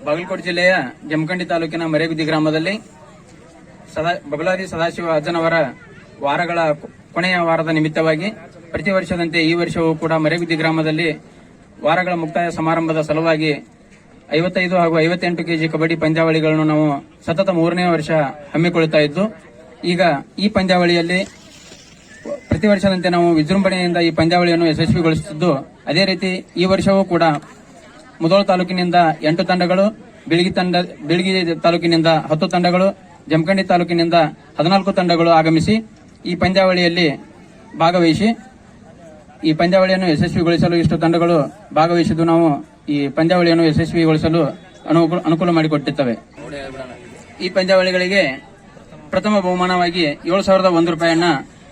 ಬಾಗಲಕೋಟೆ ಜಿಲ್ಲೆಯ ಜಮಖಂಡಿ ತಾಲೂಕಿನ ಮರೇಗುದ್ದಿ ಗ್ರಾಮದಲ್ಲಿ ಬಬಲಾದಿ ಸದಾಶಿವ ಅಜ್ಜನವರ ವಾರಗಳ ಕೊನೆಯ ವಾರದ ನಿಮಿತ್ತವಾಗಿ ಪ್ರತಿ ವರ್ಷದಂತೆ ಈ ವರ್ಷವೂ ಕೂಡ ಮರೇಗುದ್ದಿ ಗ್ರಾಮದಲ್ಲಿ ವಾರಗಳ ಮುಕ್ತಾಯ ಸಮಾರಂಭದ ಸಲುವಾಗಿ 55 ಹಾಗೂ 58 ಕೆಜಿ ಕಬಡ್ಡಿ ಪಂದ್ಯಾವಳಿಗಳನ್ನು ನಾವು ಸತತ 3ನೇ ವರ್ಷ ಹಮ್ಮಿಕೊಳ್ಳುತ್ತಾ ಇದ್ದು, ಈಗ ಈ ಪಂದ್ಯಾವಳಿಯಲ್ಲಿ ಪ್ರತಿ ವರ್ಷದಂತೆ ನಾವು ವಿಜೃಂಭಣೆಯಿಂದ ಈ ಪಂದ್ಯಾವಳಿಯನ್ನು ಯಶಸ್ವಿಗೊಳಿಸುತ್ತಿದ್ದು, ಅದೇ ರೀತಿ ಈ ವರ್ಷವೂ ಕೂಡ ಮುಧೋಳ ತಾಲೂಕಿನಿಂದ 8 ತಂಡಗಳು, ಬೀಳಗಿ ತಾಲೂಕಿನಿಂದ 10 ತಂಡಗಳು, ಜಮಖಂಡಿ ತಾಲೂಕಿನಿಂದ 14 ತಂಡಗಳು ಆಗಮಿಸಿ ಈ ಪಂದ್ಯಾವಳಿಯಲ್ಲಿ ಭಾಗವಹಿಸಿ ಈ ಪಂದ್ಯಾವಳಿಯನ್ನು ಯಶಸ್ವಿಗೊಳಿಸಲು ಇಷ್ಟು ತಂಡಗಳು ಭಾಗವಹಿಸಿದ್ದು ನಾವು ಈ ಪಂದ್ಯಾವಳಿಯನ್ನು ಯಶಸ್ವಿಗೊಳಿಸಲು ಅನುಕೂಲ ಮಾಡಿಕೊಟ್ಟಿದ್ದೇವೆ. ಈ ಪಂದ್ಯಾವಳಿಗಳಿಗೆ ಪ್ರಥಮ ಬಹುಮಾನವಾಗಿ 7,001 ರೂಪಾಯಿಯನ್ನ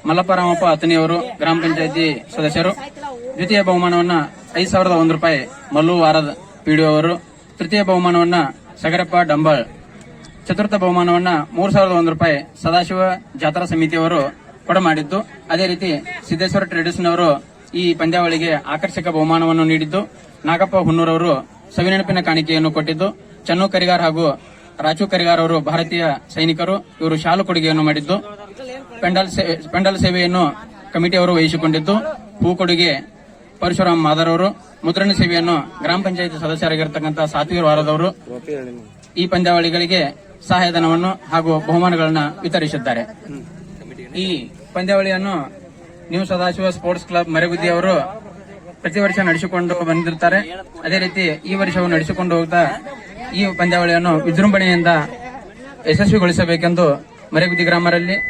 ಮಲ್ಲಪ್ಪ ರಾಮಪ್ಪ ಅತನಿಯವರು ಗ್ರಾಮ ಪಂಚಾಯತಿ ಸದಸ್ಯರು, ದ್ವಿತೀಯ ಬಹುಮಾನವನ್ನ 5,001 ರೂಪಾಯಿ ಮಲ್ಲು ವಾರದ ಪಿಡಿಒ ಅವರು, ತೃತೀಯ ಬಹುಮಾನವನ್ನ ಸಗರಪ್ಪ ಡಂಬಾಳ್, ಚತುರ್ಥ ಬಹುಮಾನವನ್ನ 3,001 ರೂಪಾಯಿ ಸದಾಶಿವ ಜಾತ್ರಾ ಸಮಿತಿಯವರು ಕೊಡಮಾಡಿದ್ದು, ಅದೇ ರೀತಿ ಸಿದ್ದೇಶ್ವರ ಟ್ರೇಡರ್ಸ್ ಅವರು ಈ ಪಂದ್ಯಾವಳಿಗೆ ಆಕರ್ಷಕ ಬಹುಮಾನವನ್ನು ನೀಡಿದ್ದು, ನಾಗಪ್ಪ ಹುನ್ನೂರವರು ಸವಿನೆನಪಿನ ಕಾಣಿಕೆಯನ್ನು ಕೊಟ್ಟಿದ್ದು, ಚನ್ನು ಕರಿಗಾರ್ ಹಾಗೂ ರಾಚು ಕರಿಗಾರ್ ಅವರು ಭಾರತೀಯ ಸೈನಿಕರು, ಇವರು ಶಾಲು ಕೊಡುಗೆಯನ್ನು ಮಾಡಿದ್ದು, ಪೆಂಡಲ್ ಸೇವೆಯನ್ನು ಕಮಿಟಿಯವರು ವಹಿಸಿಕೊಂಡಿದ್ದು, ಹೂ ಕೊಡುಗೆ ಪರಶುರಾಮ್ ಮಾದರ್ ಅವರು, ಮುದ್ರಣ ಸೇವೆಯನ್ನು ಗ್ರಾಮ ಪಂಚಾಯತ್ ಸದಸ್ಯರಾಗಿರ್ತಕ್ಕಂಥ ಸಾತ್ವೀರ್ ವಾರದವರು ಈ ಪಂದ್ಯಾವಳಿಗಳಿಗೆ ಸಹಾಯಧನವನ್ನು ಹಾಗೂ ಬಹುಮಾನಗಳನ್ನು ವಿತರಿಸಿದ್ದಾರೆ. ಈ ಪಂದ್ಯಾವಳಿಯನ್ನು new Sadashiva sports club Mareguddi ಅವರು ಪ್ರತಿ ವರ್ಷ ನಡೆಸಿಕೊಂಡು ಬಂದಿರುತ್ತಾರೆ. ಅದೇ ರೀತಿ ಈ ವರ್ಷವೂ ನಡೆಸಿಕೊಂಡು ಹೋಗ್ತಾ ಈ ಪಂದ್ಯಾವಳಿಯನ್ನು ವಿಜೃಂಭಣೆಯಿಂದ ಯಶಸ್ವಿಗೊಳಿಸಬೇಕೆಂದು ಮರೇಗುದ್ದಿ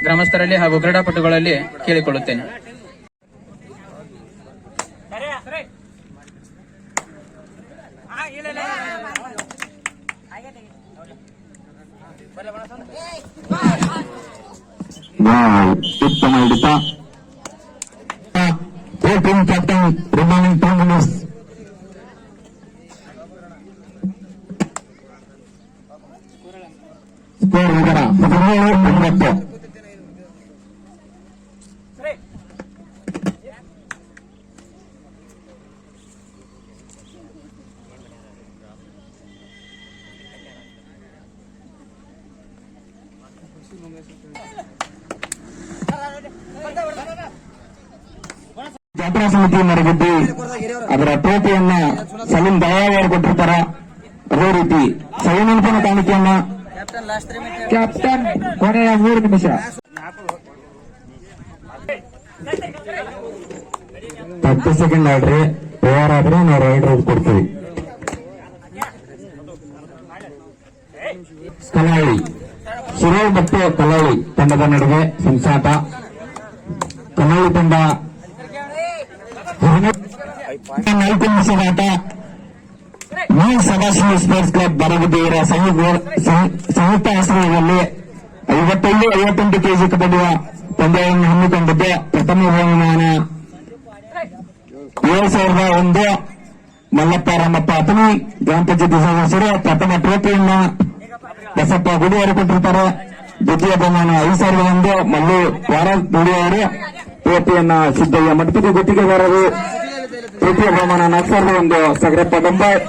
ಗ್ರಾಮಸ್ಥರಲ್ಲಿ ಹಾಗೂ ಕ್ರೀಡಾಪಟುಗಳಲ್ಲಿ ಕೇಳಿಕೊಳ್ಳುತ್ತೇನೆ. ಉತ್ತಮ ಹಿಡಿತ team captain remaining 2 minutes. Score ಇದರ 17-9. ಜಾತ್ರಾ ಸಮಿತಿ ಮರೇಗುದ್ದಿ ಅದರ ಟೋಪಿಯನ್ನ ಸಲೀಂ ದಯಾವರು ಕೊಟ್ಟಿರ್ತಾರ. ಅದೇ ರೀತಿ ಸವಿನೆನಪಿನ ಕಾಣಿಕೆಯನ್ನ ಕ್ಯಾಪ್ಟನ್ ಕೊನೆಯ 3 ನಿಮಿಷ 10 ಸೆಕೆಂಡ್ ಆಡ್ರಿ. ಪೇರ್ ಆದ್ರೆ ನಾವು ರೈಡ್ ಕೊಡ್ತೀವಿ. ಕಲಾಳಿ ಶಿರೋಳ್ ಮತ್ತು ಕಲಾಳಿ ತಂಡದ ನಡುವೆ ಸಂಸಾಟ. ಕಲಾಳಿ ತಂಡ 4 ನಿಮಿಷದ ಆಟ. New Sadashiva sports club Mareguddi ಇವರ ಸಂಯುಕ್ತ ಆಶ್ರಯದಲ್ಲಿ 55-58 ಕೆಜಿ ಕಬಡ್ಡಿಯ ಪಂದ್ಯವನ್ನು ಹಮ್ಮಿಕೊಂಡಿದ್ದೆ. ಪ್ರಥಮ ಬಹುಮಾನ 7,001 ಮಲ್ಲಪ್ಪ ರಾಮಪ್ಪ ಅತನಿ ಗ್ರಾಮ ಪಂಚಾಯತಿ ಸದಸ್ಯರು. ಪ್ರಥಮ ಟ್ರೋಫಿಯನ್ನ ಬಸಪ್ಪ ಗುಡಿ ಅವರು ಕೊಟ್ಟಿರ್ತಾರೆ. ದ್ವಿತೀಯ ಬಹುಮಾನ 5,001 ಮಲ್ಲು ವಾರ ಗುಡಿ ಅವರು. ಟ್ರೋಫಿಯನ್ನ ಸಿದ್ದಯ್ಯ ಮಠಪತಿ ಗುತ್ತಿಗೆದಾರರು. ತೃತೀಯ ಬಹುಮಾನ 4,001 ಸಗರಪ್ಪ ಡಂಬಾಳ್.